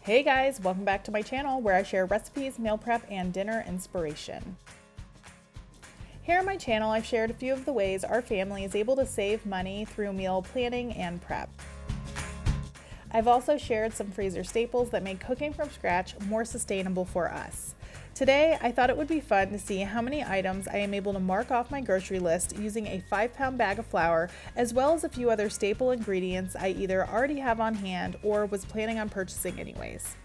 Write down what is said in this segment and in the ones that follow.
Hey guys, welcome back to my channel where I share recipes, meal prep, and dinner inspiration. Here on my channel, I've shared a few of the ways our family is able to save money through meal planning and prep. I've also shared some freezer staples that make cooking from scratch more sustainable for us. Today, I thought it would be fun to see how many items I am able to mark off my grocery list using a 5-pound bag of flour, as well as a few other staple ingredients I either already have on hand or was planning on purchasing anyways.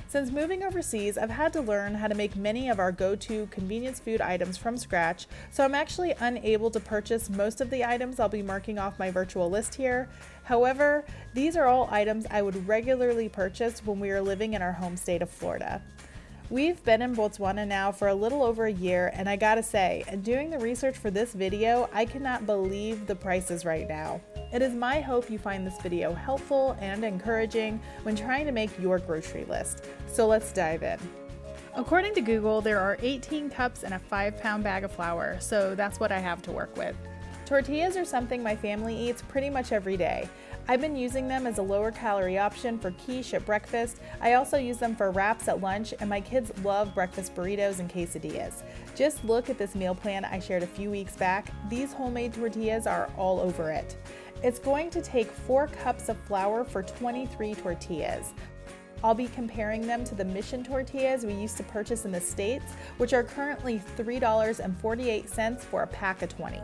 Since moving overseas, I've had to learn how to make many of our go-to convenience food items from scratch, so I'm actually unable to purchase most of the items I'll be marking off my virtual list here. However, these are all items I would regularly purchase when we are living in our home state of Florida. We've been in Botswana now for a little over a year, and I gotta say, doing the research for this video, I cannot believe the prices right now. It is my hope you find this video helpful and encouraging when trying to make your grocery list. So let's dive in. According to Google, there are 18 cups in a 5-pound bag of flour, so that's what I have to work with. Tortillas are something my family eats pretty much every day. I've been using them as a lower calorie option for quiche at breakfast. I also use them for wraps at lunch, and my kids love breakfast burritos and quesadillas. Just look at this meal plan I shared a few weeks back. These homemade tortillas are all over it. It's going to take 4 cups of flour for 23 tortillas. I'll be comparing them to the Mission tortillas we used to purchase in the States, which are currently $3.48 for a pack of 20.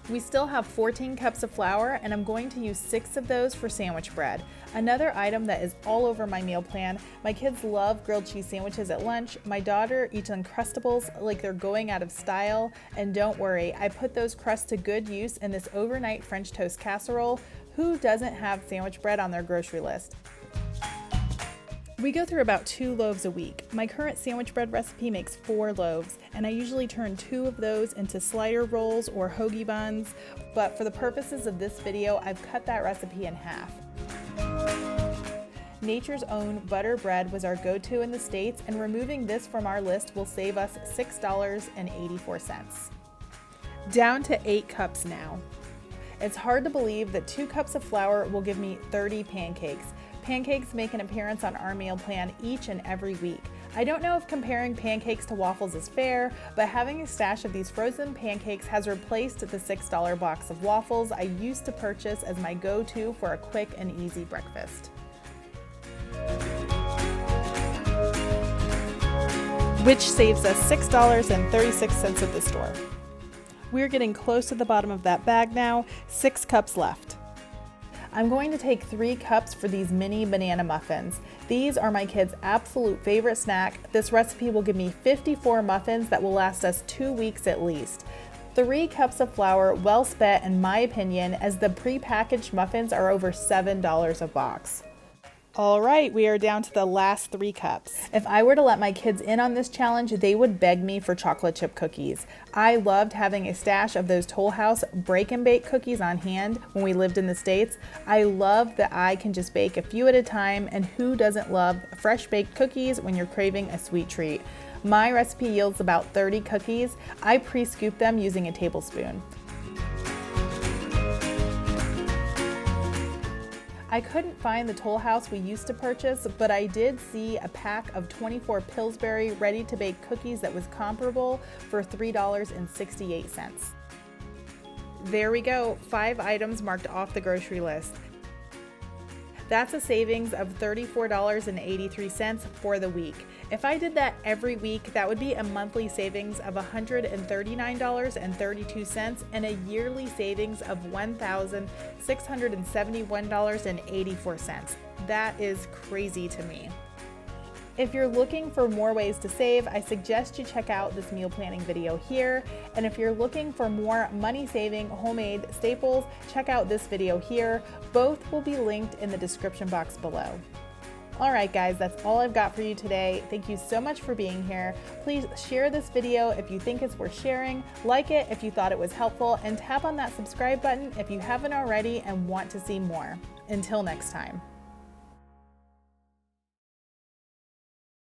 We still have 14 cups of flour, and I'm going to use 6 of those for sandwich bread. Another item that is all over my meal plan. My kids love grilled cheese sandwiches at lunch. My daughter eats Uncrustables like they're going out of style. And don't worry, I put those crusts to good use in this overnight French toast casserole. Who doesn't have sandwich bread on their grocery list? We go through about 2 loaves a week. My current sandwich bread recipe makes 4 loaves, and I usually turn 2 of those into slider rolls or hoagie buns, but for the purposes of this video, I've cut that recipe in half. Nature's Own butter bread was our go-to in the States, and removing this from our list will save us $6.84. Down to 8 cups now. It's hard to believe that 2 cups of flour will give me 30 pancakes. Pancakes make an appearance on our meal plan each and every week. I don't know if comparing pancakes to waffles is fair, but having a stash of these frozen pancakes has replaced the $6 box of waffles I used to purchase as my go-to for a quick and easy breakfast. Which saves us $6.36 at the store. We're getting close to the bottom of that bag now, 6 cups left. I'm going to take 3 cups for these mini banana muffins. These are my kids' absolute favorite snack. This recipe will give me 54 muffins that will last us 2 weeks at least. 3 cups of flour, well spent in my opinion, as the pre-packaged muffins are over $7 a box. All right, we are down to the last 3 cups. If I were to let my kids in on this challenge, they would beg me for chocolate chip cookies. I loved having a stash of those Toll House break and bake cookies on hand when we lived in the States. I love that I can just bake a few at a time, and who doesn't love fresh baked cookies when you're craving a sweet treat? My recipe yields about 30 cookies. I pre-scoop them using a tablespoon. I couldn't find the Toll House we used to purchase, but I did see a pack of 24 Pillsbury ready-to-bake cookies that was comparable for $3.68. There we go, 5 items marked off the grocery list. That's a savings of $34.83 for the week. If I did that every week, that would be a monthly savings of $139.32 and a yearly savings of $1,671.84. That is crazy to me. If you're looking for more ways to save, I suggest you check out this meal planning video here. And if you're looking for more money-saving homemade staples, check out this video here. Both will be linked in the description box below. All right, guys, that's all I've got for you today. Thank you so much for being here. Please share this video if you think it's worth sharing, like it if you thought it was helpful, and tap on that subscribe button if you haven't already and want to see more. Until next time.